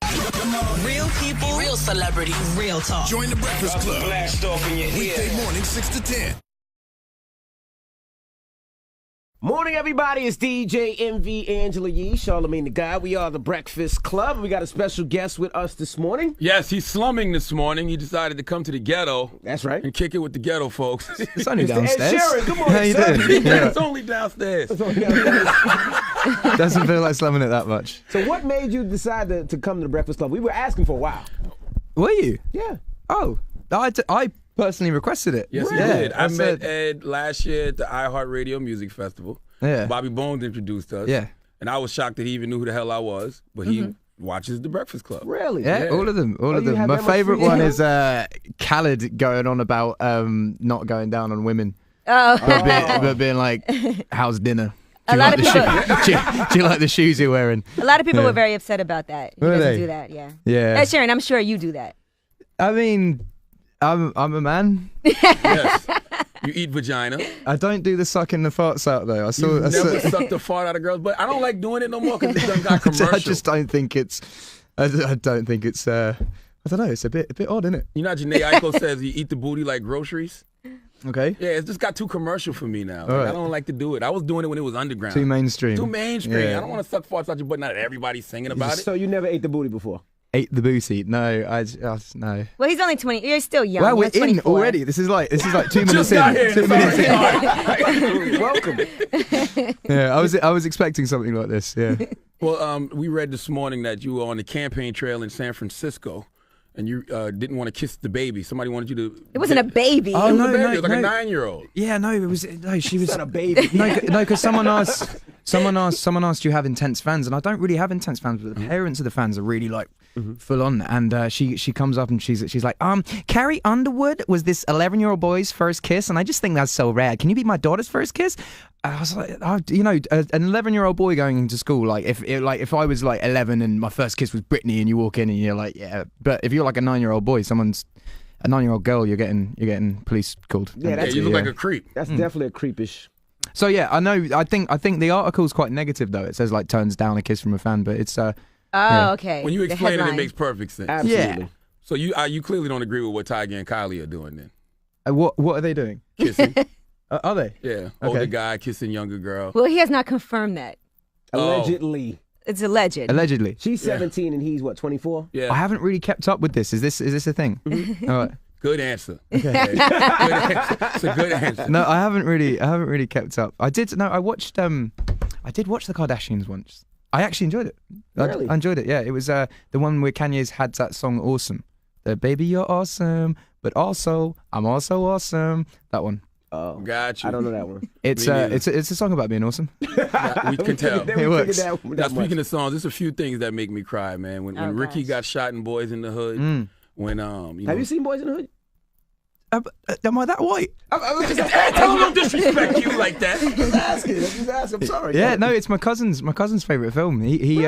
Real people, real celebrities, real talk. Join the Breakfast Club. Blast off in your Weekday morning, 6 to 10. Morning, everybody. It's DJ MV Angela Yee, Charlamagne the Guy. We are the Breakfast Club. We got a special guest with us this morning. Yes, he's slumming this morning. He decided to come to the ghetto. That's right. And kick it with the ghetto folks. It's only downstairs. Sheeran, good morning, How you sir. doing? It's only downstairs. Doesn't feel like slumming it that much. So what made you decide to come to the Breakfast Club? We were asking for a while. Were you? Yeah. Oh, I personally requested it. Yes, he did. I met Ed last year at the iHeartRadio Music Festival. Yeah. Bobby Bones introduced us. Yeah. And I was shocked that he even knew who the hell I was, but he watches the Breakfast Club. Really? Yeah, all of them. All of you them. have My that much favorite free one time? is Khaled going on about not going down on women. Oh. But being like, how's dinner? A lot of people. Do you like the shoes you're wearing? A lot of people were very upset about that. He Were doesn't they? do that. Yeah. Yeah. Sharon, I'm sure you do that. I mean, I'm a man. Yes. You eat vagina. I don't do the sucking the farts out though. I You never sucked the fart out of girls, but I don't like doing it no more because it's done got commercial. I just don't think it's. I don't think it's. I don't know. It's a bit odd, isn't it? You know how Janae Eichel says you eat the booty like groceries? Okay. Yeah, it's just got too commercial for me now. Like, right. I don't like to do it. I was doing it when it was underground. Too mainstream. Too mainstream. Yeah. I don't want to suck farts out your butt. Not everybody's singing about it. So you never ate the booty before? Ate the booty? No, I no. Well, he's only 20. You're still young. Well, we're You're in 24. already. This is like 2 minutes Just in. got here. 2 minutes in. Welcome. Yeah, I was expecting something like this. Yeah. Well, we read this morning that you were on the campaign trail in San Francisco, and you didn't want to kiss the baby. Somebody wanted you to. It wasn't a baby. Oh, It was no, a baby. no, It was like no. a 9-year-old. Yeah, no, it was no. She was Not a baby. no, because someone asked, do you have intense fans? And I don't really have intense fans, but the parents of the fans are really like full on. And she comes up and she's like, Carrie Underwood was this 11-year-old boy's first kiss, and I just think that's so rad. Can you be my daughter's first kiss? I was like, an 11-year-old boy going into school, like if I was like 11 and my first kiss was Britney, and you walk in and you're like, yeah, but if you're like a 9-year-old boy, a 9-year-old girl, you're getting police called. Yeah, You look like a creep. That's definitely a creepish. So yeah, I know. I think the article's quite negative though. It says like turns down a kiss from a fan, but it's Okay. When you The explain it, it headline. makes perfect sense. Absolutely. Yeah. So you clearly don't agree with what Tiger and Kylie are doing then. what are they doing? Kissing. Are they? Yeah. Older guy kissing younger girl. Well, he has not confirmed that. Allegedly. It's alleged. Allegedly. She's 17 and he's, what, 24? Yeah. I haven't really kept up with this. Is this a thing? All right. Good answer. Okay. Good answer. It's a good answer. No, I haven't really kept up. I did watch the Kardashians once. I actually enjoyed it. Really? I enjoyed it. Yeah, it was the one where Kanye's had that song "Awesome." The baby, you're awesome, but also I'm also awesome. That one. Oh, Got you. I don't know that one. It's Me neither. it's a song about being awesome. We can tell. Then we It works. figured that Now, much. speaking of songs, there's a few things that make me cry, man. When Oh, Ricky gosh. got shot in Boys in the Hood, when Have you seen Boys in the Hood? Am I that white? don't disrespect you like that. I'm just asking. I'm sorry. Yeah, no, it's my cousin's favorite film. He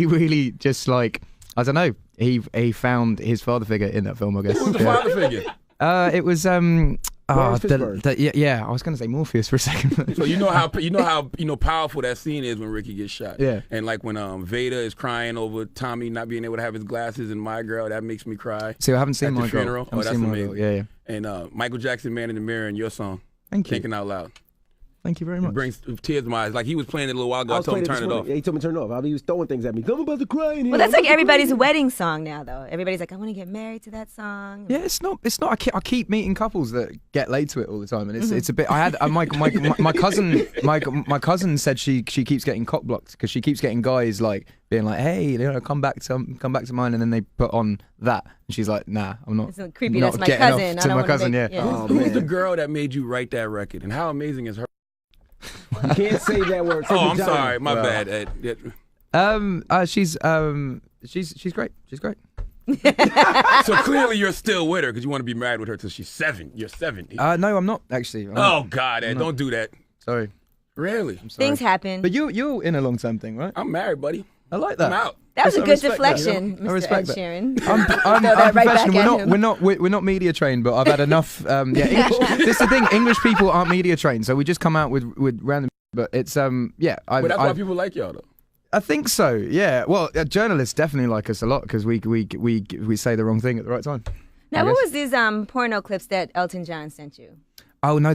really just like, I don't know. He found his father figure in that film, I guess. Who's the father figure? It was Lawrence Fishburne. yeah. I was gonna say Morpheus for a second. So you know how powerful that scene is when Ricky gets shot. Yeah. And like when Veda is crying over Tommy not being able to have his glasses and My Girl, that makes me cry. See, I haven't seen At the my funeral? Girl. Oh, that's amazing. Yeah. And Michael Jackson, Man in the Mirror, and your song, Thank you. Thinking Out Loud. Thank you very It much. brings tears to my eyes. Like he was playing it a little while ago. I told him to turn it off. Yeah, he told me to turn it off. He was throwing things at me. I'm about to cry in here. Well, that's I'm like about to everybody's cry in here. wedding song now, though. Everybody's like, I want to get married to that song. Yeah, it's not. I keep meeting couples that get laid to it all the time, and it's a bit. I had my cousin said she keeps getting cock blocked because she keeps getting guys like being like, hey, come back to mine, and then they put on that, and she's like, nah, I'm not. It's creepy. not That's my getting off cousin. I To don't my wanna cousin, make- yeah. Oh, Who's man. the girl that made you write that record, and how amazing is her? You can't say that word. Say Oh, I'm vagina. sorry, my bad. Ed. Yeah. She's great. She's great. So clearly you're still with her because you want to be married with her till she's 7. You're 70. No, I'm not actually. Oh God, Ed, don't do that. Sorry. Really? Things happen. But you're in a long term thing, right? I'm married, buddy. I like that. I'm out. That was a I good respect that, deflection, I Mr. Ed respect that. Sheeran. I'm Throw that right back professional. at him. We're not media trained, but I've had enough. English, this is the thing. English people aren't media trained, so we just come out with random. But it's But that's why people like y'all though. I think so. Yeah. Well, journalists definitely like us a lot because we say the wrong thing at the right time. Now, what was these porno clips that Elton John sent you? Oh no!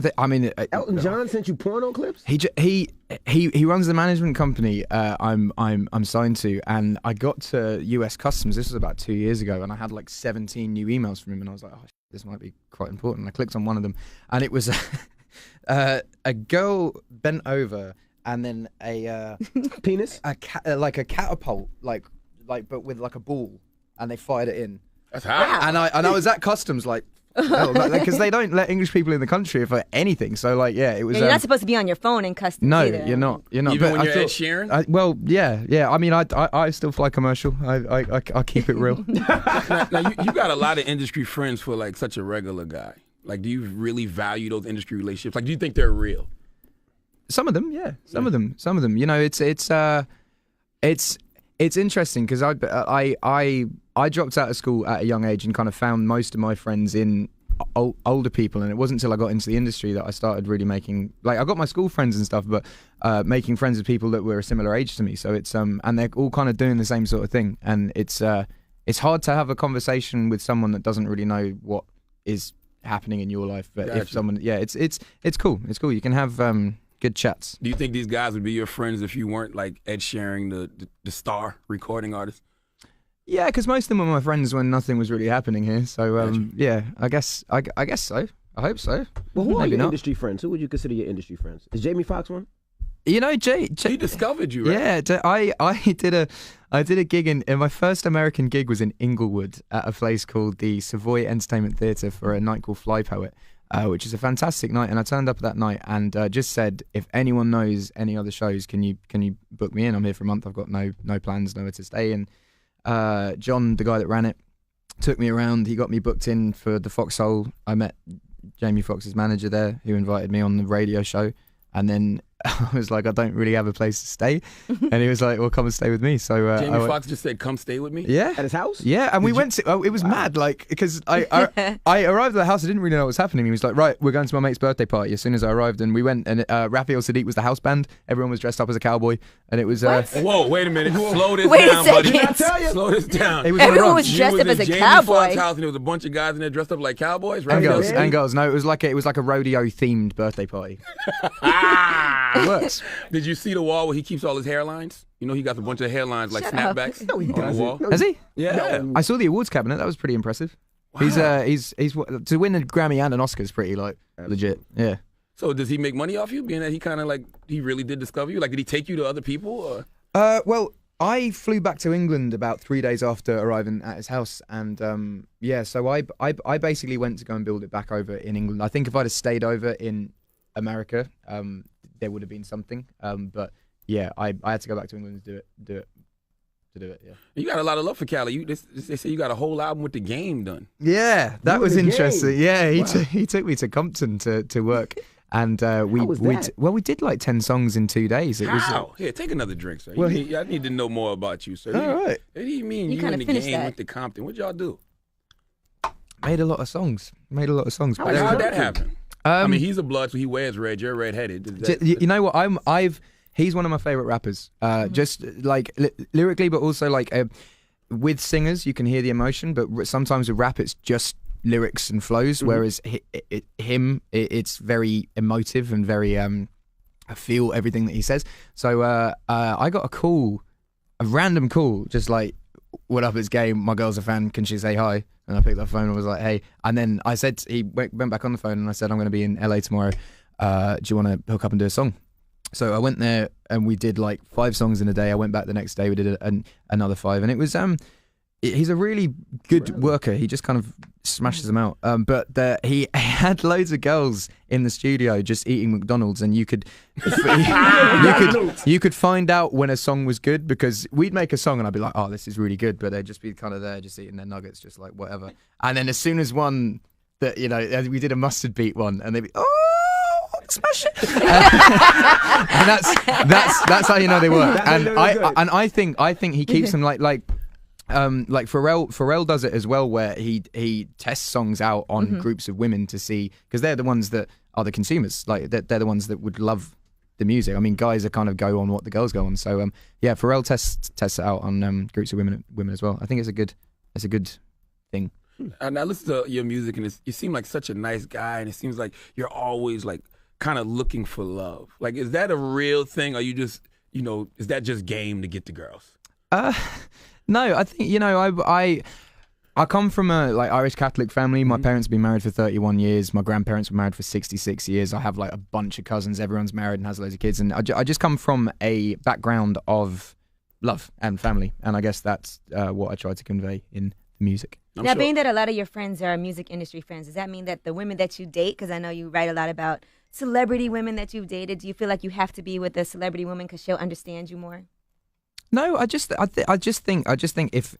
Elton John sent you porno clips? He runs the management company I'm signed to, and I got to U.S. Customs. This was about 2 years ago, and I had like 17 new emails from him, and I was like, oh, this might be quite important. I clicked on one of them, and it was a girl bent over, and then a penis, like a catapult, like but with like a ball, and they fired it in. That's hot. And I was at Customs like. Because they don't let English people in the country for anything. So like, yeah, it was. Yeah, you're not supposed to be on your phone in customs. No, either. you're not. You're not. Even but when you're I Ed Sheeran. Yeah. I mean, I still fly commercial. I keep it real. Now you got a lot of industry friends for like such a regular guy. Like, do you really value those industry relationships? Like, do you think they're real? Some of them, yeah. Some of them. You know, it's interesting because I dropped out of school at a young age and kind of found most of my friends in older people, and it wasn't until I got into the industry that I started really making, like, I got my school friends and stuff, but making friends with people that were a similar age to me. So it's and they're all kind of doing the same sort of thing, and it's hard to have a conversation with someone that doesn't really know what is happening in your life. But if someone, it's cool. It's cool. You can have good chats. Do you think these guys would be your friends if you weren't like Ed Sheeran, the star recording artist? Yeah, because most of them were my friends when nothing was really happening here. So yeah, I guess so. I hope so. Well, who are Maybe your not. industry friends? Who would you consider your industry friends? Is Jamie Foxx one? You know, Jay He discovered you, right? Yeah, I did a gig in my first American gig was in Inglewood at a place called the Savoy Entertainment Theatre for a night called Fly Poet, which is a fantastic night. And I turned up that night and just said, if anyone knows any other shows, can you book me in? I'm here for a month. I've got no plans, nowhere to stay. And John, the guy that ran it, took me around. He got me booked in for the Foxhole. I met Jamie Foxx's manager there, who invited me on the radio show. And then I was like, I don't really have a place to stay. And he was like, well, come and stay with me. So Jamie Foxx just said, come stay with me? Yeah. At his house? Yeah, and we went to, it was mad, like, because I arrived at the house, I didn't really know what was happening. He was like, right, we're going to my mate's birthday party as soon as I arrived. And we went, and Raphael Sadiq was the house band. Everyone was dressed up as a cowboy. And it was... Whoa, wait a minute. Slow this Wait a down, buddy. second. Slow this down. It was on a Everyone run. was dressed up as a Jamie cowboy. Foxx house and there was a bunch of guys in there dressed up like cowboys, right? And girls. No, it was like a rodeo themed birthday party. It works. Did you see the wall where he keeps all his hairlines? You know, he got a bunch of hairlines like Shut up. snapbacks No, he on the doesn't. wall. No, Has he? Yeah. I saw the awards cabinet. That was pretty impressive. Wow. He's to win a Grammy and an Oscar is pretty like legit. Yeah. So does he make money off you, being that he kind of like, he really did discover you? Like, did he take you to other people? Or? Well, I flew back to England about 3 days after arriving at his house, and so I basically went to go and build it back over in England. I think if I'd have stayed over in America, there would have been something. But yeah, I had to go back to England to do it. Yeah. You got a lot of love for Cali. They say you got a whole album with The Game done. Yeah, that You was and The interesting. Game. Yeah, he took me to Compton to work. And we did like 10 songs in 2 days. It was How? Here, take another drink, sir. Well, I need to know more about you, sir. All right. What do you mean You you kinda in The finished Game that. with the Compton? What y'all do? made a lot of songs. How'd that happen? I mean, he's a blood, so he wears red. You're redheaded. You know what? He's one of my favorite rappers. Just like lyrically, but also like with singers, you can hear the emotion. But sometimes with rap, it's just lyrics and flows. Whereas it's very emotive and very. I feel everything that he says. So I got a random call, just like, "What up, it's Game? My girl's a fan. Can she say hi?" And I picked up the phone and was like, "Hey." And then I said, he went back on the phone and I said, "I'm going to be in LA tomorrow. Do you want to hook up and do a song?" So I went there and we did like 5 songs in a day. I went back the next day. We did another 5, and it was he's a really good worker. He just kind of smashes them out. But he had loads of girls in the studio just eating McDonald's, and you could find out when a song was good, because we'd make a song and I'd be like, "Oh, this is really good," but they'd just be kind of there just eating their nuggets, just like whatever. And then as soon as one that, you know, we did a mustard beat one, and they'd be, "Oh, smash it!" And that's how you know they work. And I think he keeps them like Pharrell does it as well, where he tests songs out on groups of women to see, because they're the ones that are the consumers. Like they're the ones that would love the music. I mean, guys are kind of go on what the girls go on. So yeah, Pharrell tests it out on groups of women as well. I think it's a good thing. And I listen to your music, and you seem like such a nice guy, and it seems like you're always like kind of looking for love. Like, is that a real thing? Or you just, is that just game to get the girls? No, I think I come from a Irish Catholic family. My parents have been married for 31 years. My grandparents were married for 66 years. I have like a bunch of cousins. Everyone's married and has loads of kids. And I just come from a background of love and family. And I guess that's what I try to convey in the music. Now, being that a lot of your friends are music industry friends, does that mean that the women that you date, because I know you write a lot about celebrity women that you've dated, do you feel like you have to be with a celebrity woman because she'll understand you more? No, I just think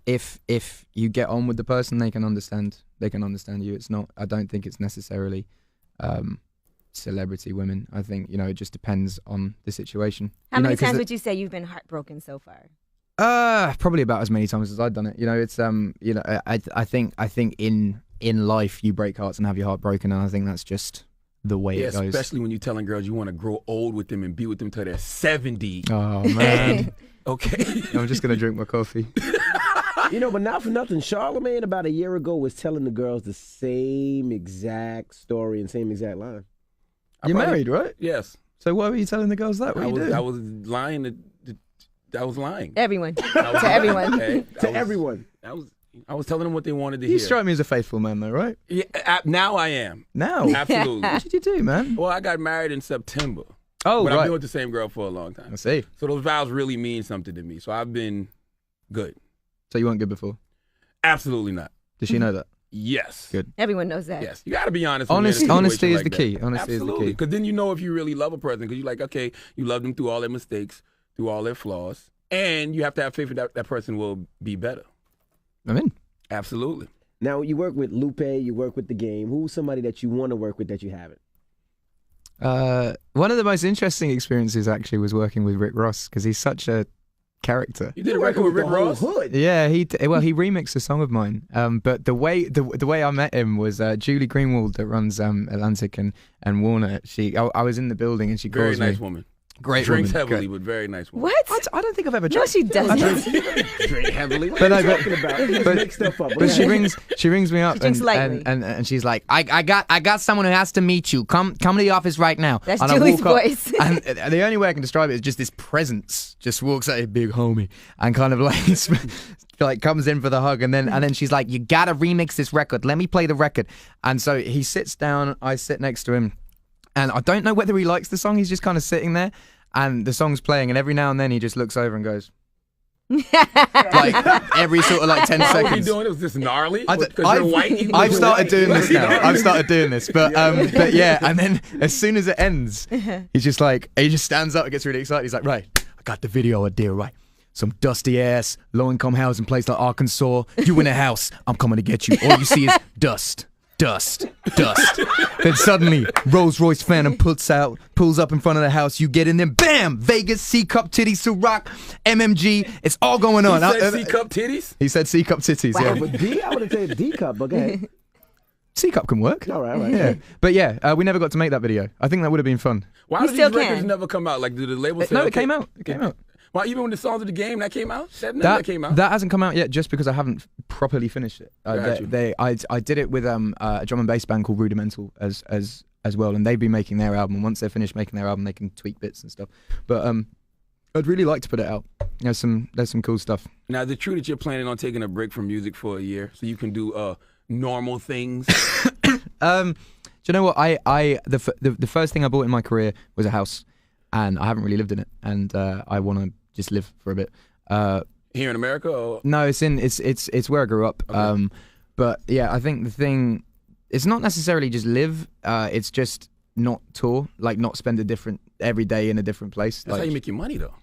if you get on with the person, they can understand you. It's not. I don't think it's necessarily celebrity women. I think it just depends on the situation. How many times would you say you've been heartbroken so far? Probably about as many times as I've done it. It's I think in life you break hearts and have your heart broken, and I think that's just the way it goes. Especially when you're telling girls you want to grow old with them and be with them till they're 70. Oh man. Okay. I'm just gonna drink my coffee. But not for nothing, Charlamagne about a year ago was telling the girls the same exact story and same exact line. You're married, right? Yes. So why were you telling the girls that? What you doing? I was lying. I was lying. Everyone. To everyone. Okay. Everyone. I was telling them what they wanted to hear. You strike me as a faithful man, though, right? Yeah. Now I am. Now? Absolutely. What did you do, man? Well, I got married in September. Oh, but right. I've been with the same girl for a long time. I see. So those vows really mean something to me. So I've been good. So you weren't good before? Absolutely not. Does she know that? Yes. Good. Everyone knows that. Yes. You got to be honest. Honesty is like the that. key. Honesty Absolutely. is the key. Because then you know if you really love a person. Because you're like, okay, you love them through all their mistakes, through all their flaws. And you have to have faith that person will be better. I'm in. Absolutely. Now, you work with Lupe, you work with The Game. Who's somebody that you want to work with that you haven't? One of the most interesting experiences actually was working with Rick Ross because he's such a character. You did a record with Rick Ross? Hood. Yeah, he remixed a song of mine. But the way I met him was Julie Greenwald that runs Atlantic and Warner. I was in the building and she calls me. Very nice woman. Great Drinks woman. heavily, Great. but very nice woman. What? I don't think I've ever No, drank. she doesn't. Drink heavily. What But are you no, talking about? Just but- make stuff up. But she rings me up drinks lightly. and she's like, I got someone who has to meet you. Come to the office right now. That's and Julie's I walk voice. Up, and the only way I can describe it is just this presence just walks out, a big homie, and kind of like like comes in for the hug, and then she's like, you gotta remix this record. Let me play the record. And so he sits down. I sit next to him, and I don't know whether he likes the song. He's just kind of sitting there. And the song's playing, and every now and then he just looks over and goes, like every sort of like 10 What were you seconds. doing? It was this gnarly? I've Because you're white? I've started doing this now. I've started doing this, but yeah. And then as soon as it ends, he's just like, he just stands up and gets really excited. He's like, right, I got the video idea, right? Some dusty ass, low income housing place like Arkansas. You in a house, I'm coming to get you. All you see is dust. Dust. Then suddenly, Rolls Royce Phantom pulls up in front of the house. You get in there, bam! Vegas, C-cup titties, Ciroc, MMG. It's all going on. He said C-cup titties? He said C-cup titties. Wow, Yeah, but D, I would have said D cup, but go ahead. C-cup can work. All right. Yeah, but yeah, we never got to make that video. I think that would have been fun. Why You did still these records can. never come out? Like, did the label say, No, okay, it came out. It came out. Well, even when the songs of the game, that came out? That came out? That hasn't come out yet, just because I haven't properly finished it. Gotcha. I did it with a drum and bass band called Rudimental as well, and they've been making their album. Once they're finished making their album, they can tweak bits and stuff. But I'd really like to put it out. There's some cool stuff. Now, is it true that you're planning on taking a break from music for a year so you can do normal things? Do you know what? The first thing I bought in my career was a house, and I haven't really lived in it, and I want to just live for a bit. Here in America? Or? No, it's where I grew up. Okay. But yeah, I think the thing, it's not necessarily just live. It's just not tour, like not spend every day in a different place. That's how you make your money, though.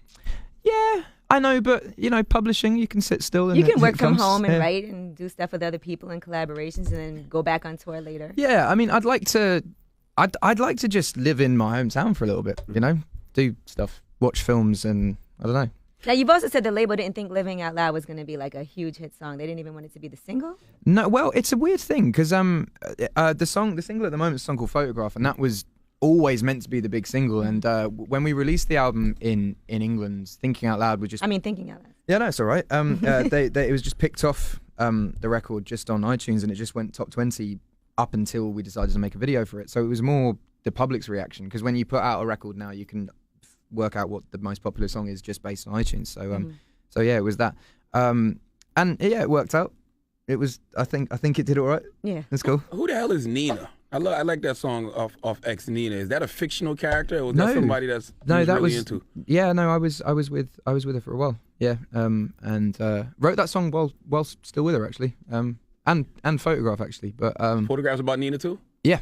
Yeah, I know, but publishing, you can sit still. And You can it work from comes. home and Yeah. write and do stuff with other people and collaborations, and then go back on tour later. Yeah, I mean, I'd like to just live in my hometown for a little bit. Do stuff, watch films, and I don't know. Now, you've also said the label didn't think Living Out Loud was going to be like a huge hit song. They didn't even want it to be the single? No, well, it's a weird thing because the single at the moment is a song called Photograph, and that was always meant to be the big single. And when we released the album in England, Thinking Out Loud, thinking out loud. Yeah, no, it's all right. It was just picked off the record just on iTunes, and it just went top 20 up until we decided to make a video for it. So it was more the public's reaction, because when you put out a record now, you can work out what the most popular song is just based on iTunes. So yeah, it was that. And yeah, it worked out. It was. I think it did all right. Yeah, that's cool. Who the hell is Nina? I like that song off Ex Nina. Is that a fictional character, or was that somebody that really was into? Yeah, no, I was with her for a while. Yeah, and wrote that song while still with her actually. And Photograph actually, but Photographs about Nina too. Yeah.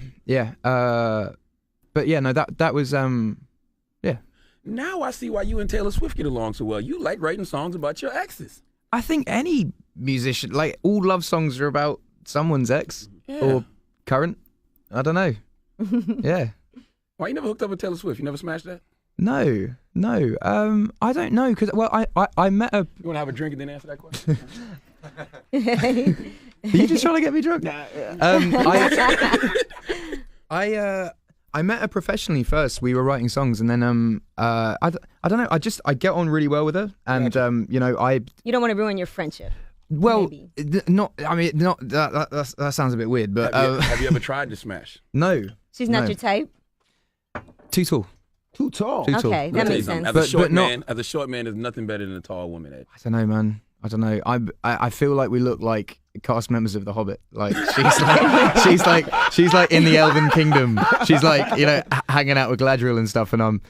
But yeah, no, that was yeah. Now I see why you and Taylor Swift get along so well. You like writing songs about your exes. I think any musician, like, all love songs are about someone's ex or current. I don't know. Yeah. Why you never hooked up with Taylor Swift? You never smashed that? No. I don't know, because I met her. You want to have a drink and then answer that question? Are you just trying to get me drunk? I met her professionally first. We were writing songs, and then I don't know. I get on really well with her, and you know, You don't want to ruin your friendship. Well, not. I mean, not that sounds a bit weird, but have you ever tried to smash? No. She's not your type. Too tall. Too tall. Okay, that makes sense. As a short man, there's nothing better than a tall woman. Ed. I don't know, man. I don't know. I feel like we look like cast members of The Hobbit. Like she's like in the Elven Kingdom. She's like, you know, hanging out with Galadriel and stuff, and I'm,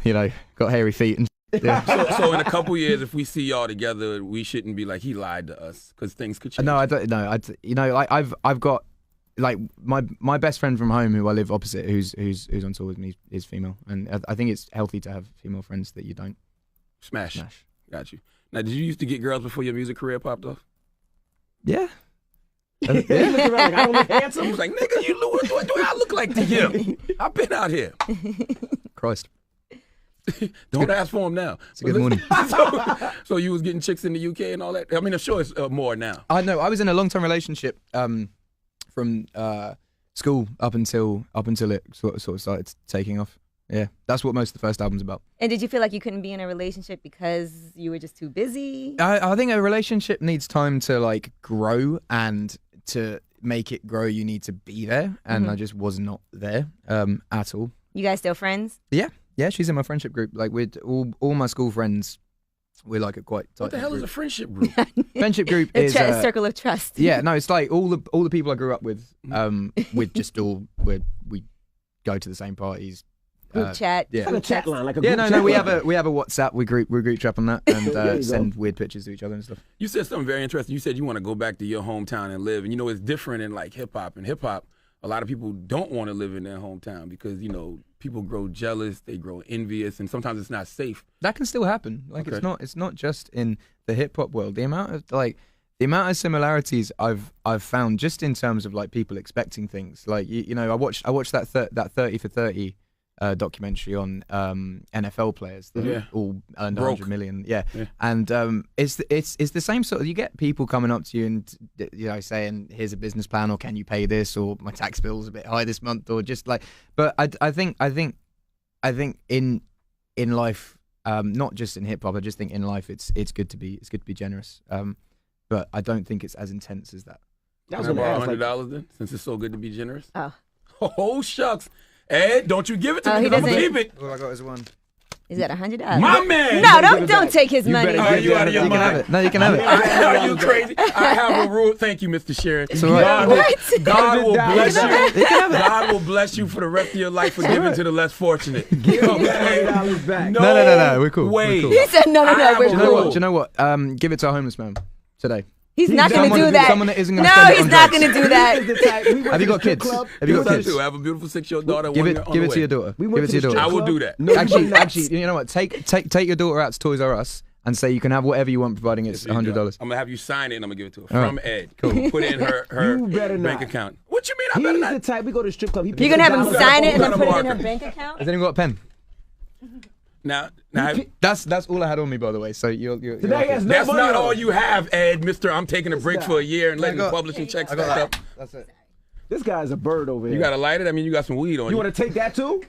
you know, got hairy feet and. Yeah. So in a couple years, if we see y'all together, we shouldn't be like, he lied to us, because things could change. No, I don't know. You know, like I've got like my best friend from home who I live opposite, who's on tour with me, is female, and I think it's healthy to have female friends that you don't smash. Got you. Now, did you used to get girls before your music career popped off? Yeah. Yeah. I don't look handsome. He was like, nigga, what do I look like to you? I've been out here. Christ. Don't ask for him now. It's a good morning. So you was getting chicks in the UK and all that? I mean, I'm sure it's more now. I know. I was in a long-term relationship from school up until it sort of started taking off. Yeah, that's what most of the first album's about. And did you feel like you couldn't be in a relationship because you were just too busy? I think a relationship needs time to like grow, and to make it grow, you need to be there. And I just was not there at all. You guys still friends? Yeah, she's in my friendship group. Like, with all my school friends, we're like a quite tight. What the hell is a friendship group? Friendship group is a circle of trust. Yeah, no, it's like all the people I grew up with. With just all we go to the same parties. Group chat. Yeah. Like a chat line, like a yeah, group no, chat we line. have a WhatsApp. We group chat on that, and send weird pictures to each other and stuff. You said something very interesting. You said you want to go back to your hometown and live, and you know it's different in like hip hop. In hip hop, a lot of people don't want to live in their hometown because, you know, people grow jealous, they grow envious, and sometimes it's not safe. That can still happen. Like, Okay. it's not just in the hip hop world. The amount of similarities I've found just in terms of like people expecting things. Like, you know, I watched that 30 for 30 documentary on NFL players that all earned 100 million. Yeah. And it's the same sort of, you get people coming up to you and, you know, saying, here's a business plan, or can you pay this, or my tax bill's a bit high this month, or just like, but I think in life, not just in hip hop, I just think in life it's good to be generous. But I don't think it's as intense as that. That was Can I gonna borrow ask, like, $100 then, since it's so good to be generous? Oh. Oh, shucks. Ed, don't you give it to Oh, me, he 'cause I'm going to doesn't. keep it. All I got is one. Is that $100? My man! No, don't take his money. better Are you out of your You can have mind? it. No, you can have it. Are you crazy? I have a rule. Thank you, Mr. Sheeran. all right. God will bless you. You can have it. God will bless you for the rest of your life for giving to the less fortunate. Give me $100 back. No, No, we're cool. Wait. We're cool. He said no. I have We're a Do you know cool. what? Do you know what? Give it to a homeless man today. He's not going to someone- do that. someone that isn't gonna no, spend it he's on not drugs. going to do that. Have you got kids? Have you got I kids? do. I have a beautiful 6-year-old daughter. Give one it year on to the way. your daughter. We Give went it to to the your I daughter. will do that. No, Actually, you know what? Take your daughter out to Toys R Us and say you can have whatever you want, providing it's $100. I'm going to have you sign it and I'm going to give it to her. All From right. Ed. Cool. Put it in her You better bank not. account. What you mean I better He's not? the type, we go to the strip club. He You're going to have him Who got a sign it and then phone put it in marker? her bank account? Has anyone got a pen? Now That's all I had on me, by the way. So you're Today okay. has no that's money not on all him. you have, Ed, Mister. I'm taking a break for a year and letting the got- publishing checks I got stack that. up. That's it. This guy's a bird over here. You got to light it? I mean, you got some weed on you. You want to take that too?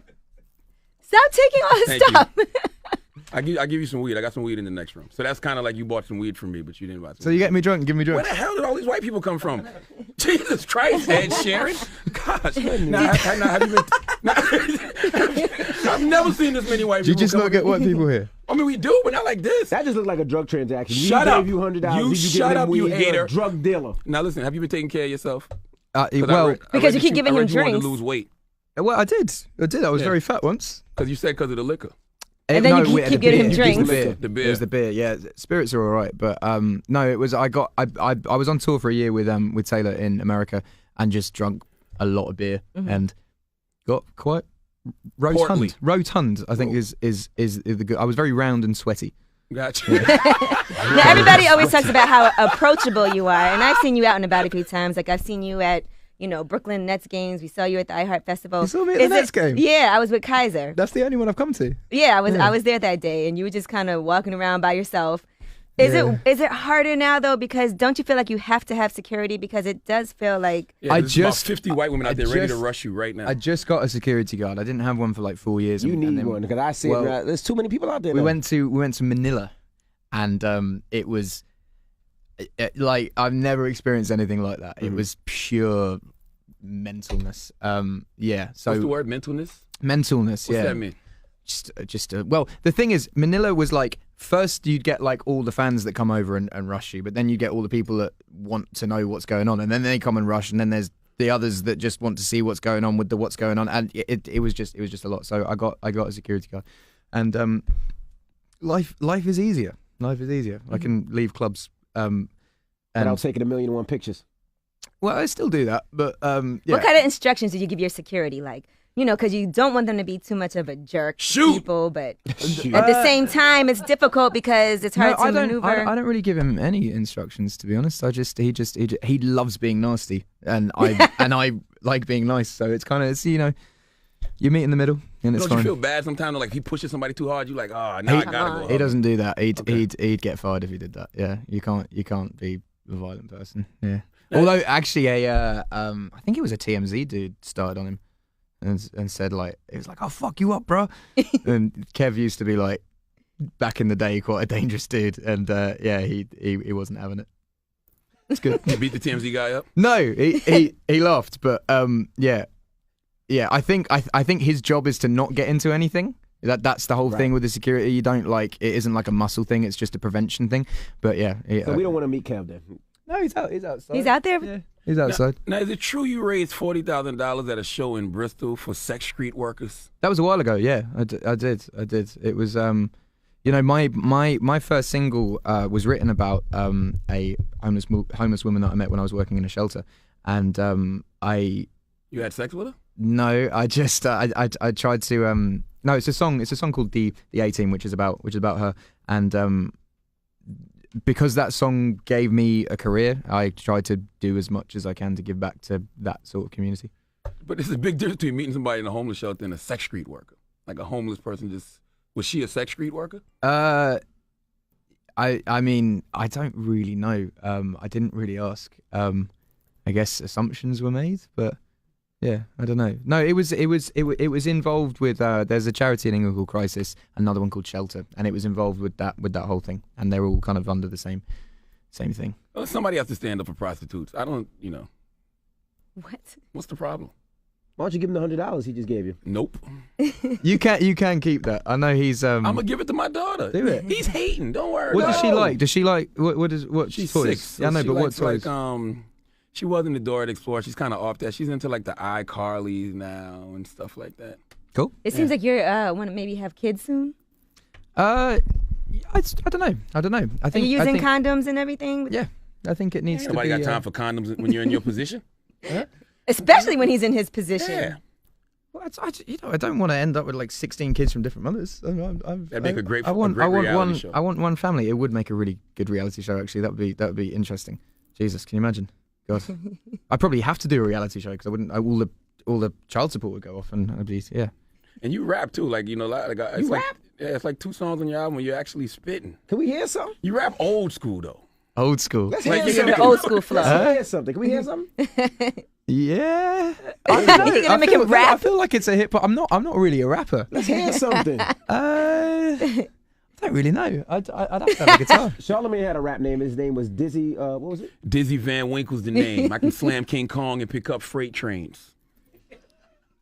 Stop taking all his Thank stuff. I give you some weed. I got some weed in the next room. So that's kind of like you bought some weed from me, but you didn't buy some So you get me drunk, give me Where drugs. the hell did all these white people come from? Jesus Christ, Ed Sheeran. Gosh. Now, have you been, I've never seen this many white Do you people just come not get white people here? I mean, we do, but not like this. That just looked like a drug transaction. Shut you up. Gave you $100. You you shut give him up, you weed, you're hater. a drug dealer. Now listen, have you been taking care of yourself? 'Cause Well, Because you keep giving him you wanted drinks. to lose weight I did. I was Yeah. very fat once. because you said because of the liquor. And then you the keep getting him beer. drinks. The beer. It was the beer. Yeah, spirits are all right, but no, it was. I was on tour for a year with Taylor in America and just drunk a lot of beer and got quite Portly. rotund. I think is the good. I was very round and sweaty. Gotcha. Now, everybody always talks about how approachable you are, and I've seen you out and about a few times. Like I've seen you at Brooklyn Nets games. We saw you at the iHeart Festival. You saw me at the Nets game? Yeah, I was with Kaiser. That's the only one I've come to. Yeah, I was there that day, and you were just kind of walking around by yourself. Is it harder now though? Because don't you feel like you have to have security? Because it does feel like Yeah, I there's just- about 50 white women out there ready to just- rush you right now. I just got a security guard. I didn't have one for like 4 years. You and need then one because I see well, it. There's too many people out there. We now. went to Manila, and it was like I've never experienced anything like that. It was pure mentalness. Yeah. So What's the word? Mentalness? mentalness. What's yeah. that mean? Well, the thing is, Manila was like first you'd get like all the fans that come over and rush you, but then you get all the people that want to know what's going on, and then they come and rush, and then there's the others that just want to see what's going on with the what's going on, and it was just a lot. So I got a security guard, and life is easier. Life is easier. I can leave clubs. Without taking 1,000,001 pictures. Well, I still do that, but yeah. what kind of instructions did you give your security? Like, because you don't want them to be too much of a jerk to Shoot. people, but at the same time, it's difficult because it's hard to I maneuver. don't really give him any instructions, to be honest. He loves being nasty, and I like being nice. So it's kind of you meet in the middle, and it's Don't you fine. feel bad sometimes? Like if he pushes somebody too hard, you like, oh, now I gotta go. He doesn't do that. Okay. He'd get fired if he did that. Yeah, you can't be a violent person. Yeah. Although actually, I think it was a TMZ dude started on him, and said like it was like, "I'll fuck you up, bro." And Kev used to be like, back in the day, quite a dangerous dude, and yeah, he wasn't having it. It's good. You beat the TMZ guy up? No, he laughed, but yeah. I think his job is to not get into anything. That's the whole thing with the security. You don't it isn't like a muscle thing. It's just a prevention thing. But yeah. So we don't want to meet Kev then. No, he's outside. He's out there. Yeah, he's outside. Now, is it true you raised $40,000 at a show in Bristol for sex street workers? That was a while ago. Yeah, I did. It was my first single was written about a homeless woman that I met when I was working in a shelter, and You had sex with her? No, I just I tried to no, it's a song called the A-Team, which is about her, and because that song gave me a career, I tried to do as much as I can to give back to that sort of community. But there's a big difference between meeting somebody in a homeless shelter and a sex street worker. Like a homeless person was she a sex street worker? I mean, I don't really know. I didn't really ask. I guess assumptions were made, but yeah, I don't know. No, it was involved with. There's a charity in England called Crisis, another one called Shelter, and it was involved with that whole thing, and they're all kind of under the same thing. Well, somebody has to stand up for prostitutes. I don't, What? What's the problem? Why don't you give him the $100 he just gave you? Nope. You can keep that. I know he's. I'm gonna give it to my daughter. Do it. He's hating. Don't worry. What does she No. like? Does she like what? She's toys? 6. Yeah, I know, she but what likes, toys? She wasn't the Dora the Explorer. She's kind of off that. She's into like the iCarlys now and stuff like that. Cool. It seems like you're want to maybe have kids soon. I don't know. I Are think you using I think, condoms and everything? Yeah, I think it needs Ain't to nobody be. got time for condoms when you're in your position. Especially when he's in his position. Yeah. Well, I don't want to end up with like 16 kids from different mothers. That'd make a great reality reality show. I want one family. It would make a really good reality show. Actually, that would be interesting. Jesus, can you imagine? God, I probably have to do a reality show because I wouldn't. All the child support would go off, and I'd be And you rap too, like it's You like rap? yeah, it's like 2 songs on your album where you're actually spitting. Can we hear something? You rap old school though. old school. Let's Like, hear you something. gotta- The old school flow. Let's hear something. Can we hear something? Yeah. You gonna make him rap? I feel like it's a hip hop. I'm not really a rapper. Let's hear something. I don't really know. I'd have to have a guitar. Charlamagne had a rap name. His name was Dizzy. What was it? Dizzy Van Winkle's the name. I can slam King Kong and pick up freight trains.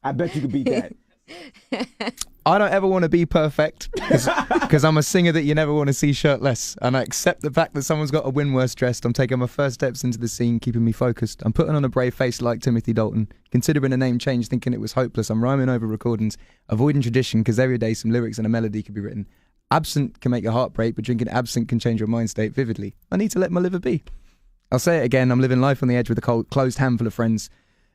I bet you could beat that. I don't ever want to be perfect because I'm a singer that you never want to see shirtless, and I accept the fact that someone's got to win worse dressed. I'm taking my first steps into the scene, keeping me focused. I'm putting on a brave face like Timothy Dalton, considering a name change, thinking it was hopeless. I'm rhyming over recordings, avoiding tradition because every day some lyrics and a melody could be written. Absent can make your heart break, but drinking absinthe can change your mind state vividly. I need to let my liver be. I'll say it again, I'm living life on the edge with a closed handful of friends.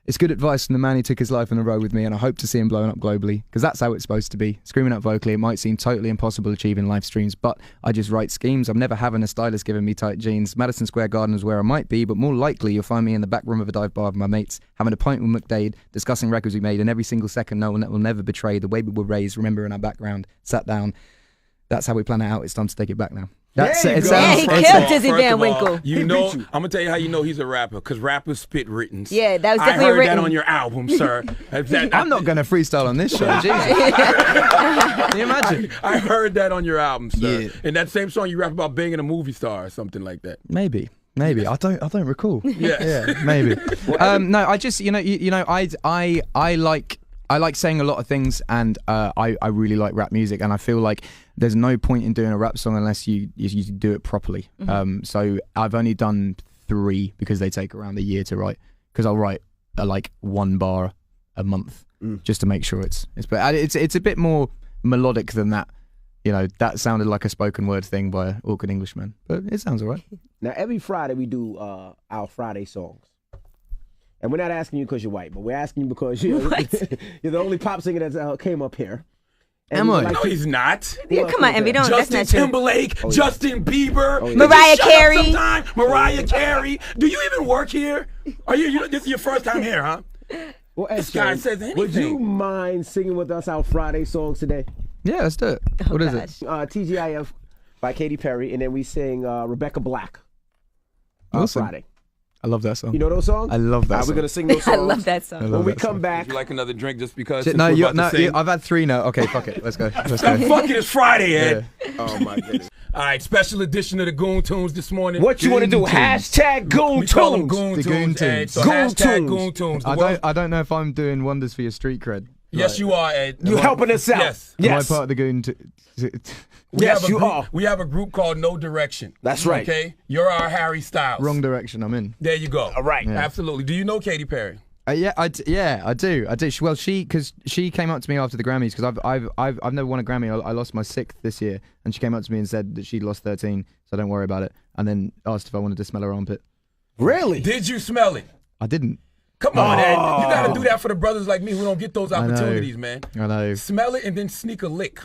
It's good advice from the man who took his life on the road with me, and I hope to see him blowing up globally, because that's how it's supposed to be. Screaming out vocally, it might seem totally impossible achieving live streams, but I just write schemes. I'm never having a stylist giving me tight jeans. Madison Square Garden is where I might be, but more likely you'll find me in the back room of a dive bar with my mates, having a pint with McDade, discussing records we made, and every single second no one that will never betray the way we were raised, remembering our background, sat down. That's how we plan it out. It's time to take it back now. That's There you it. go. Yeah, he First killed of all- Dizzy first Van of all, Winkle. You know, I'm gonna tell you how you know he's a rapper, because rappers spit writtens. Yeah, that was I definitely heard written. that on your album, sir. I'm not going to freestyle on this show. Jesus. Can you imagine? I heard that on your album, sir. Yeah. And that same song you rap about banging a movie star or something like that. Maybe. I don't recall. Yeah. Yeah, maybe. No, I just I like saying a lot of things, and I really like rap music, and I feel like there's no point in doing a rap song unless you do it properly. So I've only done 3 because they take around a year to write, because I'll write like 1 bar a month just to make sure it's a bit more melodic than that. You know, that sounded like a spoken word thing by an awkward Englishman, but it sounds all right. Now, every Friday we do our Friday songs. And we're not asking you because you're white, but we're asking you because you're the only pop singer that came up here. And Am we I? would like No, to- he's not. Yeah, come on, Envy, don't. That's Justin not true. Timberlake, Justin Bieber, yeah. Did you Mariah shut up Carey. sometime? Mariah Carey. Do you even work here? Are you? This is your first time here, huh? Well, This guy Ed, says would you anything. mind singing with us our Friday songs today? Yeah, let's do it. What is it? TGIF by Katy Perry, and then we sing Rebecca Black on Awesome. Friday. I love that song. You know those songs? I love that We're song. going to sing those songs. I love that song. When we come back, Would you like another drink just because? Shit, since no, we're about to sing? I've had 3 now. Okay, fuck it. Let's go. Let's Fuck go. it, it's Friday, Ed. oh my goodness. All right, special edition of the Goon Tunes this morning. What you want to do? Goon Hashtag Goon we call them Tunes. Goon The Tunes, Goon Ed. Tunes. So Goon hashtag Tunes. Goon Tunes. The I world- don't know if I'm doing wonders for your street cred. Yes, you are, Ed. You helping us out? Yes. Am I Yes. part of the Goon? We Yes, have a you group, are. We have a group called No Direction. That's right. Okay? You're our Harry Styles. Wrong direction. I'm in. There you go. All right. Yeah. Absolutely. Do you know Katy Perry? Yeah, I do. She came up to me after the Grammys, because I've never won a Grammy. I lost my 6th this year, and she came up to me and said that she'd lost 13, so don't worry about it. And then asked if I wanted to smell her armpit. Really? Did you smell it? I didn't. Come on, Ed. You got to do that for the brothers like me who don't get those know. opportunities, man. I know. Smell it and then sneak a lick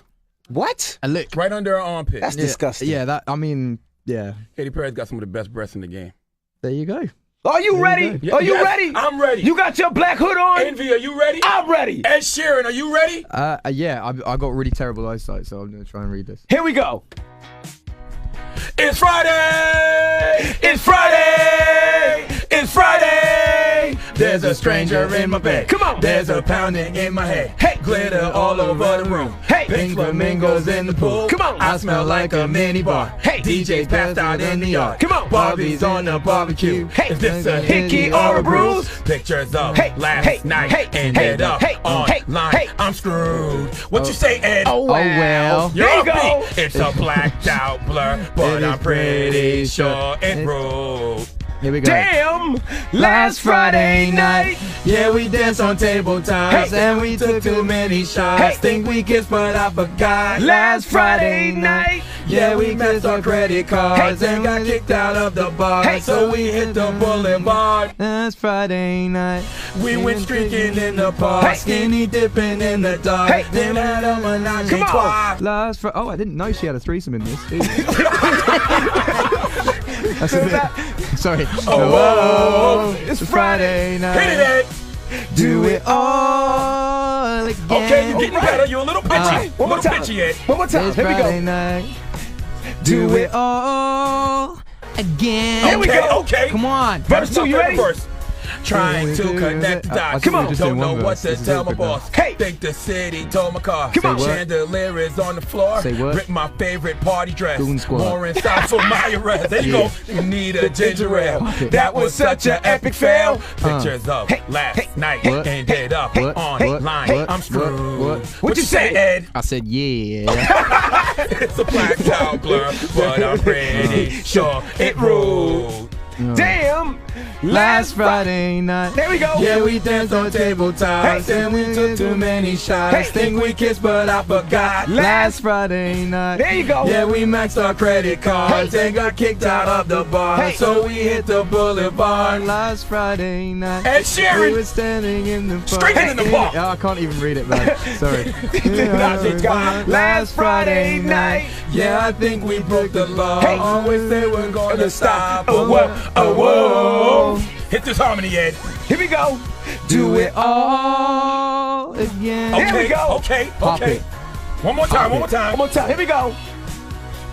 What? A lick. right under her armpit. That's disgusting. Yeah, that. I mean, yeah. Katy Perry's got some of the best breasts in the game. There you go. Are you ready? Yeah, Are you yes, ready? I'm ready. You got your black hood on? Envy, are you ready? I'm ready. Ed Sheeran, are you ready? Yeah. I got really terrible eyesight, so I'm gonna try and read this. Here we go. It's Friday! It's Friday! It's Friday! There's a stranger in my bed. Come on. There's a pounding in my head. Hey. Glitter all over the room. Hey. Pink flamingos in the pool. Come on. I smell like a mini bar. Hey. DJ's passed out in the yard. Come on. Barbie's on the barbecue. Hey. Is this a Hickey hickey or or a a bruise? bruise? Pictures of Hey. last Hey. night. Hey. Ended Hey. up Hey. online. Hey. I'm screwed. What you say, Ed? Oh, well. You're There you a go. beat. It's a blacked out blur, but It is I'm pretty pretty sure sure. it ruled. Here we go. Damn. Last Friday night. Yeah, we danced on table times Hey. and we took too many shots. Hey. Think we kissed, but I forgot. Last Friday night. Yeah, we missed our credit cards Hey. and got kicked out of the bar. Hey. So we hit the boulevard. Last Friday night. We went streaking in the park, Hey. skinny dipping in the dark. Hey. Then had a menage Come a on. trois. Last Friday. Oh, I didn't know she had a threesome in this. That's a bit. Sorry. Oh, It's Friday. night. hit it, Ed. Do it all again. Okay, you're getting better. You're a little pitchy. One a more little time. pitchy, Ed. One more time. It's Here we Friday go. night. Do it all again. Here we Okay, go. okay. Come on. Verse 2, My you favorite ready? verse. Trying to connect the dots. Come on. Don't know what to tell my boss. Hey. Think the city told my car. Come on. Chandelier is on the floor. Say what? Rip my favorite party dress. Goon Squad. More inside for my arrest. There you go. You need a ginger ale. That was such an epic fail. Pictures of last night What? ended up What? online. What? I'm screwed. What you say, Ed? I said, yeah. It's a black out blur, but I'm pretty sure it ruled. Damn. Last Friday night. There we go. Yeah, we danced on tabletops and we took too many shots. Think we kissed, but I forgot. Last Friday night. There you go. Yeah, we maxed our credit cards and got kicked out of the bar. Hey. So we hit the boulevard last Friday night. Ed Sheeran. We were standing in the park. Screaming in the park. Oh, I can't even read it, man. Sorry. Last Friday night. Yeah, I think we broke the law. Hey. Always say we're gonna stop. Oh, whoa, oh, whoa. Hit this harmony, Ed. Here we go. Do it all again. Here we go. Okay. Pop it. One more time. One more time. One more time. Here we go.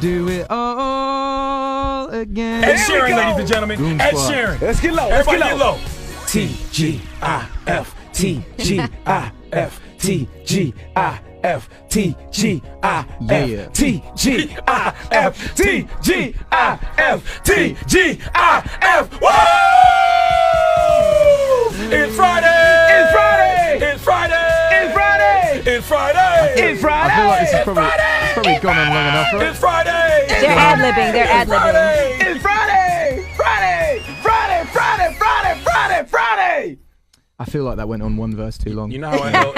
Do it all again. Ed There we Sheeran, go. ladies and gentlemen. Goon Ed Squad. Sheeran. Let's get low. Everybody get low. T-G-I-F. T-G-I-F. T-G-I-F. T-G-I-F. T-G-I-F. T-G-I-F. T-G-I-F. Woo! It's Friday. It's Friday. It's Friday. It's Friday. It's Friday. It's Friday. I feel like this is probably gone on long enough, right? It's Friday. They're ad-libbing. They're ad-libbing. Friday. It's Friday. Friday. Friday. Friday. Friday. Friday. Friday. I feel like that went on one verse too long. You know how I know?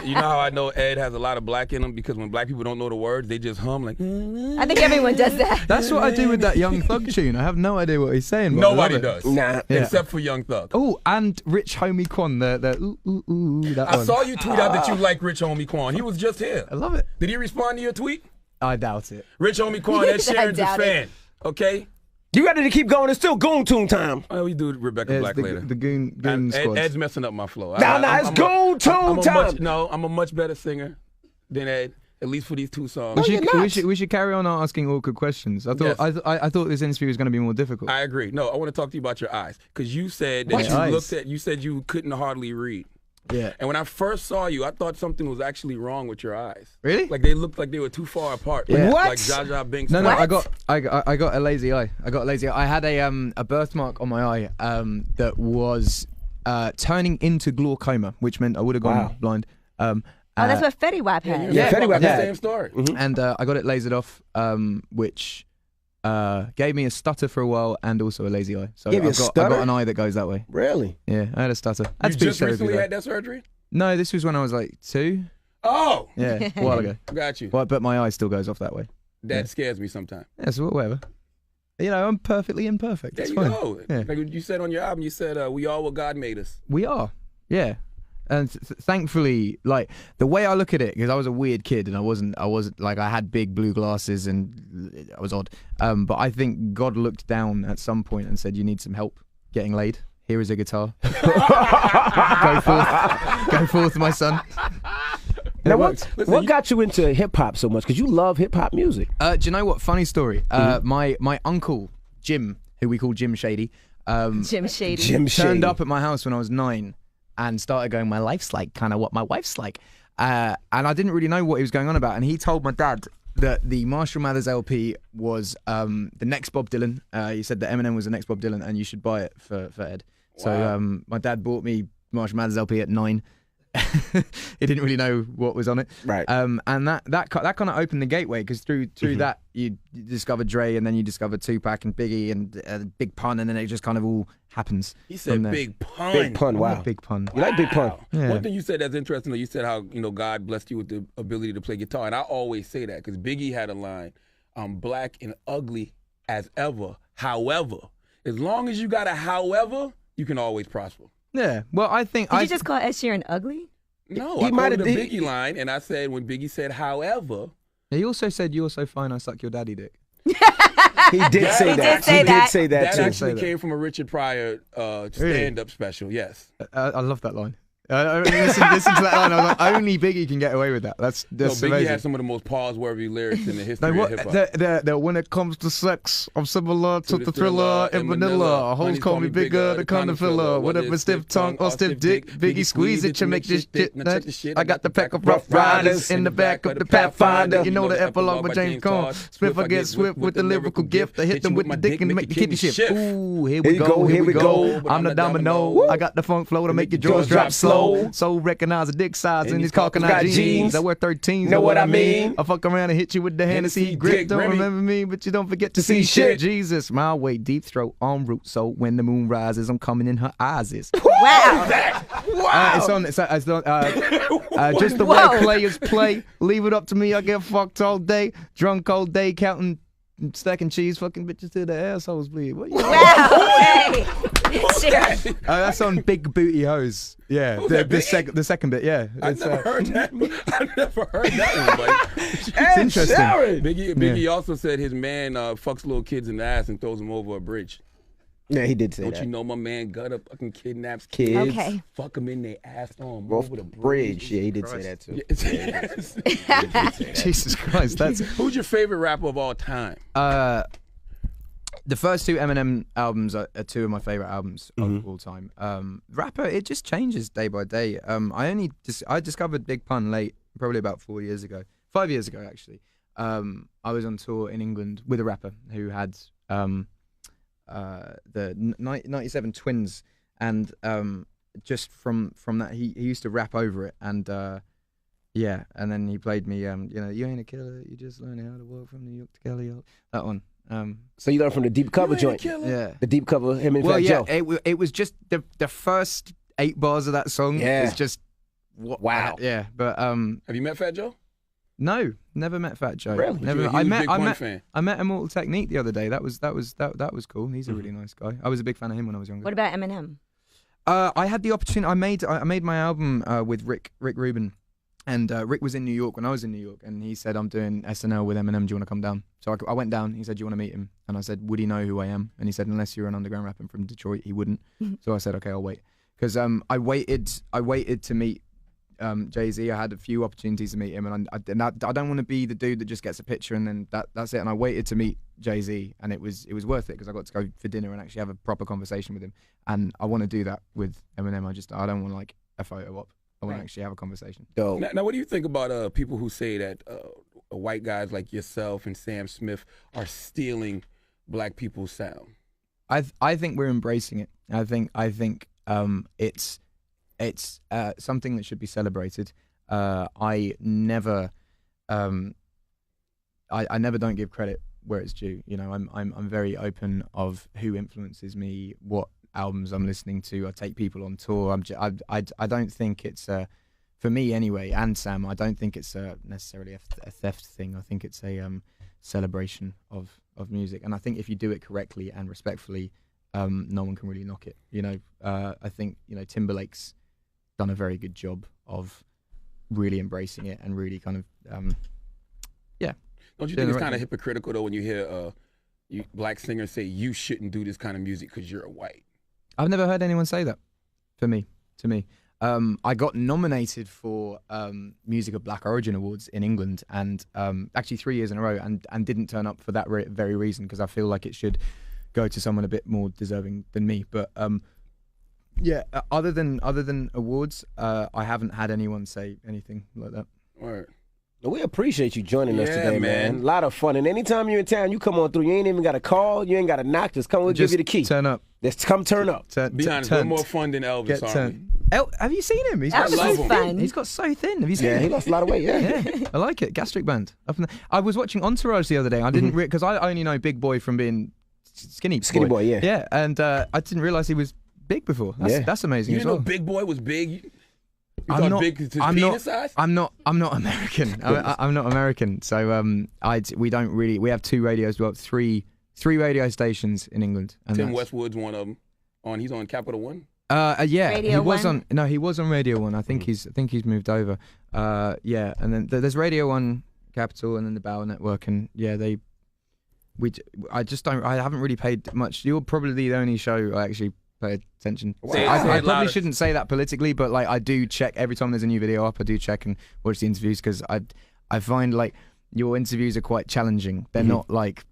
You know how I know Ed has a lot of black in him, because when black people don't know the words, they just hum like. I think everyone does that. That's what I do with that Young Thug tune. I have no idea what he's saying. But I love Nobody it. does. Nah. Yeah. Except for Young Thug. Oh, and Rich Homie Quan, the ooh ooh ooh, that I one. saw you tweet out that you like Rich Homie Quan. He was just here. I love it. Did he respond to your tweet? I doubt it. Rich Homie Quan, Ed I Sheeran's a doubt it. fan. Okay? You ready to keep going? It's still Goon Tune time. Oh, we do Rebecca Yeah, Black it's later. the Goon And Squad. Ed's messing up my flow. Nah, it's Goon Tune time. I'm a much better singer than Ed, at least for these two songs. We should carry on asking awkward questions. I thought Yes. I thought this interview was going to be more difficult. I agree. No, I want to talk to you about your eyes, because you said that What? you Eyes? looked at. You said you couldn't hardly read. Yeah. And when I first saw you, I thought something was actually wrong with your eyes. Really? Like they looked like they were too far apart. Yeah. What? Like Jar Jar Binks. No, What? I got a lazy eye. I had a birthmark on my eye that was turning into glaucoma, which meant I would have gone Wow. blind. Oh, that's what Fetty Wap has. Yeah, Fetty Wap the had. same story. and I got it lasered off, which gave me a stutter for a while and also a lazy eye. So Gave you a I've got stutter? an eye that goes that way. Really? Yeah, I had a stutter. I had You speech just therapy, recently though. had that surgery? No, this was when I was like 2. Oh, Yeah, a while ago. got you. But my eye still goes off that way. That scares me sometimes. Yeah, so whatever. You know, I'm perfectly imperfect. There It's you fine. go. Yeah. Like you said on your album, you said we all what God made us. We are. Yeah. And thankfully, like the way I look at it, because I was a weird kid and I wasn't like, I had big blue glasses and I was odd. But I think God looked down at some point and said, "You need some help getting laid. Here is a guitar. Go forth, my son." Now, It what worked. what got you into hip hop so much? Because you love hip hop music. Do you know what? Funny story. My uncle Jim, who we call Jim Shady, Jim Shady. Jim Shady. turned up at my house when I was 9 and started going, "My life's like kind of what my wife's like," and I didn't really know what he was going on about. And he told my dad that the Marshall Mathers LP was the next Bob Dylan. He said that Eminem was the next Bob Dylan, and you should buy it for Ed. So my dad bought me Marshall Mathers LP at 9. He didn't really know what was on it, Right. And that kind of opened the gateway, because through that you discovered Dre, and then you discovered Tupac and Biggie and Big Pun, and then it just kind of all happens. He from said there. Big Pun. Big Pun. Wow. Big Pun. You like Big Pun? Yeah. One thing you said that's interesting, though, you said how God blessed you with the ability to play guitar, and I always say that because Biggie had a line, "I'm black and ugly as ever. However, as long as you got a however, you can always prosper." Yeah. Well, I think Did you just call Ed Sheeran ugly? No, He I might quoted a have- Biggie line, and I said when Biggie said "however," He also said, "You're so fine, I suck your daddy dick." He did say He that. did say He that. did say that that too. actually that. came from a Richard Pryor stand-up special. Yes. I love that line. Listen to that line. I was like, only Biggie can get away with that. That's Biggie amazing. has some of the most pause-worthy lyrics in the history of hip hop. That when it comes to sex, I'm similar to the thriller and vanilla. Hoes call me bigger, the kind of filler. Whatever stiff tongue or stiff dick, Biggie squeeze it, you make this shit. I got the pack of Rough Riders in the back of the Pathfinder. You know the epilogue with James Cone. Smith, I get swift with the lyrical gift. I hit them with my dick and make the kidney shift. Ooh, here we go. I'm the domino. I got the funk flow to make your jaws drop slow. So recognize the dick size in these Caucanine jeans. I wear 13s. Know what I mean? I fuck around and hit you with the Hennessy grip. Don't remember me, but you don't forget to see shit. Jesus, my way, deep throat, en route. So when the moon rises, I'm coming in her eyes. Wow. Wow. It's on. Just the way players play. Leave it up to me. I get fucked all day. Drunk all day, counting, stacking cheese, fucking bitches till the assholes bleed. What you Wow. Hey. that's on Big Booty Hose. Yeah, the second bit. Yeah, I've never heard that. I've never heard that one, buddy. It's interesting. Biggie also said his man fucks little kids in the ass and throws them over a bridge. Yeah, he did say Don't that. you know my man Gutter fucking kidnaps kids? Okay. Fuck them in their ass on Over over the bridge. Yeah, he did say that too. Yes. Jesus Christ, that's Who's your favorite rapper of all time? the first two Eminem albums are two of my favorite albums of all time. Rapper, it just changes day by day. I discovered Big Pun late, probably about 5 years ago actually. I was on tour in England with a rapper who had the 97 Twins, and just from that he used to rap over it, and yeah, and then he played me you ain't a killer, you just learning how to walk from New York to Cali. That one. So you learned from the deep cover joint. Yeah, the deep cover, him and Fat Joe. it was just the first 8 bars of that song. Yeah, is just wow. Yeah, but have you met Fat Joe? No, never met Fat Joe. Really? Never. I met Immortal Technique the other day. That was cool. He's a really nice guy. I was a big fan of him when I was younger. What about Eminem? I had the opportunity. I made my album with Rick Rubin, and Rick was in New York when I was in New York, and he said, "I'm doing SNL with Eminem. Do you want to come down?" So I went down. He said, "Do you want to meet him?" And I said, "Would he know who I am?" And he said, "Unless you're an underground rapper from Detroit, he wouldn't." So I said, "Okay, I'll wait." Because I waited to meet Jay-Z. I had a few opportunities to meet him, and I don't want to be the dude that just gets a picture and then that's it. And I waited to meet Jay-Z, and it was worth it because I got to go for dinner and actually have a proper conversation with him. And I want to do that with Eminem. I don't want like a photo op. I want to actually have a conversation. Dope. Now, what do you think about people who say that white guys like yourself and Sam Smith are stealing black people's sound? I think we're embracing it. I think it's something that should be celebrated. I never don't give credit where it's due. You know, I'm very open of who influences me, what albums I'm listening to. I take people on tour. I don't think it's for me anyway, and Sam, I don't think it's necessarily a theft thing. I think it's a celebration of music, and I think if you do it correctly and respectfully, no one can really knock it. You know, I think Timberlake's done a very good job of really embracing it and really kind of Don't you think it's kind of hypocritical though when you hear black singers say you shouldn't do this kind of music because you're a white? I've never heard anyone say that. To me, I got nominated for Music of Black Origin Awards in England, and actually 3 years in a row, and didn't turn up for that very reason, because I feel like it should go to someone a bit more deserving than me. But yeah, other than awards, I haven't had anyone say anything like that. Right. We appreciate you joining us Yeah, today, man. A lot of fun. And anytime you're in town, you come on through. You ain't even got to call. You ain't got to knock. Just come. We'll give you the key. Turn up. Just come turn up. Be honest, we're more fun than Elvis, aren't we? Have you seen him? He's got Elvis so is thin. fun. He's got so thin. Have you seen Yeah, him? he lost a lot of weight. Yeah. Yeah, I like it. Gastric band. I was watching Entourage the other day. I didn't because I only know Big Boy from being skinny Boy, yeah. Yeah, and I didn't realize he was big before. That's amazing. You as didn't well. know Big Boy was big? You I'm thought not. big to his I'm penis not. size? I'm not American. I'm not American. So we don't really. We have 2 radios. Well, three radio stations in England. And Tim Westwood's one of them. He's on Capital One. Yeah, Radio he was 1? on. No, he was on Radio 1. I think he's moved over. Yeah, and then there's Radio 1, Capital, and then the Bauer Network, and yeah, I haven't really paid much. You're probably the only show I actually pay attention. Say it I probably louder. shouldn't say that politically, but like I do check every time there's a new video up. I do check and watch the interviews because I find like your interviews are quite challenging. They're not like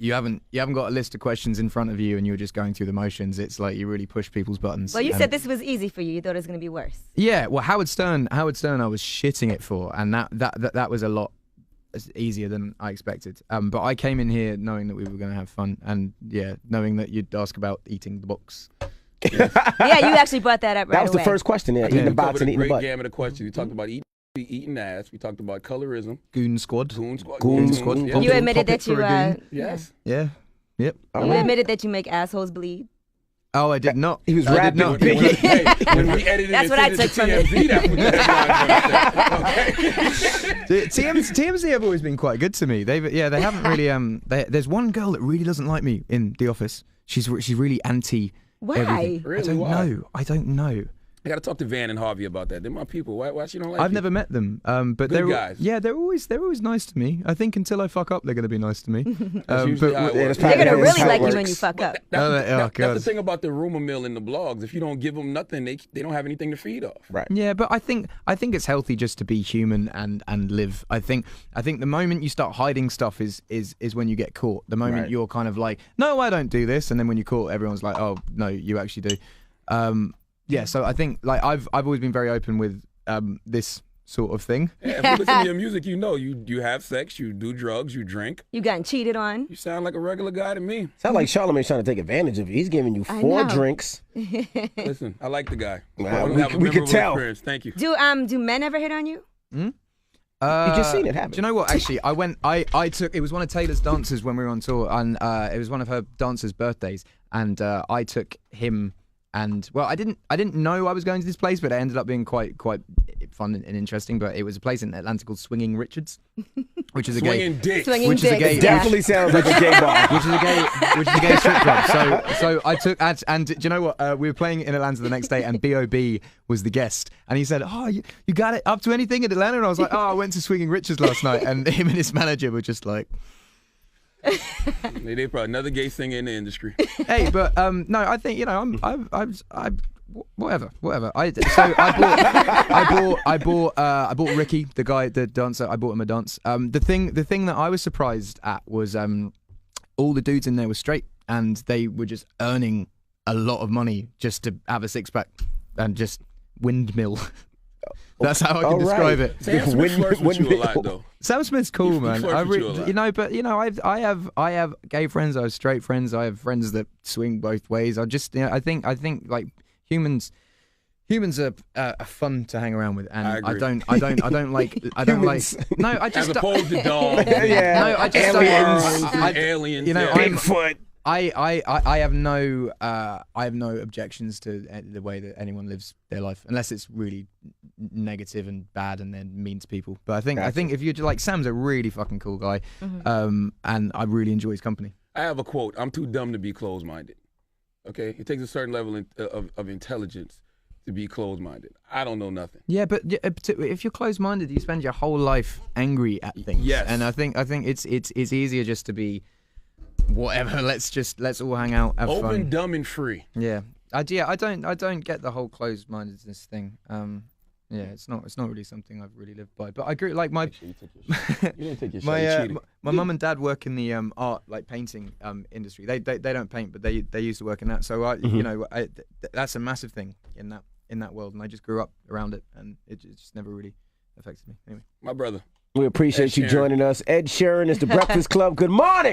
you haven't got a list of questions in front of you and you're just going through the motions. It's like you really push people's buttons. Well, you And- said this was easy for you. You thought it was going to be worse. Yeah, well, Howard Stern, I was shitting it for, and that was a lot easier than I expected. But I came in here knowing that we were going to have fun, and yeah, knowing that you'd ask about eating the box. Yeah, you actually brought that up right That was away. the first question there. Eating the We box covered and a eating the great butt. gamut of questions. We talked about eating ass. We talked about colorism. Goon Squad. Goon squad. Goon squad. squad. You admitted Pop it that you for a goon. Yes. Yeah. Yep. you admitted that you make assholes bleed. Oh, I did not. He was I did rapping. not. Hey, when we edited That's it what I and sent took it from to TMZ, that's what the headline was. Okay. TMZ have always been quite good to me. They haven't really. There's one girl that really doesn't like me in the office. She's really anti. Why? Everything. Really? I Why? don't know. I got to talk to Van and Harvey about that. They're my people. Why she don't like I've you? never met them, but Good they're guys. Yeah, they're always nice to me. I think until I fuck up, they're gonna be nice to me. usually how it Yeah, works. that's They're going to That's really how it like you when works. you fuck up. That's the God. thing about the rumor mill and the blogs. If you don't give them nothing, they don't have anything to feed off. Right. Yeah, but I think it's healthy just to be human and live. I think the moment you start hiding stuff is when you get caught. The moment Right. you're kind of like, no, I don't do this, and then when you're caught, everyone's like, oh no, you actually do. Yeah, so I think like I've always been very open with this sort of thing. Yeah, if you listen to your music, you know you have sex, you do drugs, you drink. You gotten cheated on. You sound like a regular guy to me. Sounds like Charlamagne's trying to take advantage of you. He's giving you I 4 know. drinks. Listen, I like the guy. Wow, I'm we- gonna have a we could memorable tell. experience. Thank you. Do men ever hit on you? You just seen it happen. Do you know what? Actually, I took. It was one of Taylor's dancers when we were on tour, and it was one of her dancers' birthdays, and I took him. And well, I didn't know I was going to this place, but it ended up being quite fun and interesting. But it was a place in Atlanta called Swinging Richards, which is a gay, Swinging dick. Swinging Which is a dicks, gay- yeah. Definitely sounds like a gay bar. which is a gay strip club. So I took and do you know what? We were playing in Atlanta the next day, and B.O.B. was the guest, and he said, "Oh, you got it up to anything in Atlanta?" And I was like, "Oh, I went to Swinging Richards last night," and him and his manager were just like. They probably another gay singer in the industry. Hey, but no, I think I'm whatever. I bought Ricky, the dancer. I bought him a dance. The thing that I was surprised at was all the dudes in there were straight, and they were just earning a lot of money just to have a 6-pack and just windmill. That's how I can All describe right. it. Sam Smith flirts with you a lot, though. Sam Smith's cool, He man. flirts I with you a lot. I have gay friends. I have straight friends. I have friends that swing both ways. I think like humans are fun to hang around with, and I agree. I don't like. Humans. No, I just As opposed to dogs. Yeah. No, I just Aliens. don't. Aliens. You know, yeah. I'm- Bigfoot. I have no objections to the way that anyone lives their life, unless it's really negative and bad and then mean to people. But I think if you're like, Sam's a really fucking cool guy, and I really enjoy his company. I have a quote. I'm too dumb to be closed-minded. Okay? It takes a certain level of intelligence to be closed-minded. I don't know nothing. Yeah, but if you're closed-minded, you spend your whole life angry at things. Yes. And I think it's easier just to be whatever. Let's all hang out, have Open, fun. dumb, and free. Yeah. I don't get the whole closed-mindedness thing. Yeah, it's not really something I've really lived by. But I agree. Like You didn't take your shot. You cheated. my mum and dad work in the art, like painting industry. They don't paint, but they used to work in that. So that's a massive thing in that world, and I just grew up around it, and it just never really affected me. Anyway. My brother. We appreciate Ed you Sheeran. joining us. Ed Sheeran is the Breakfast Club. Good morning.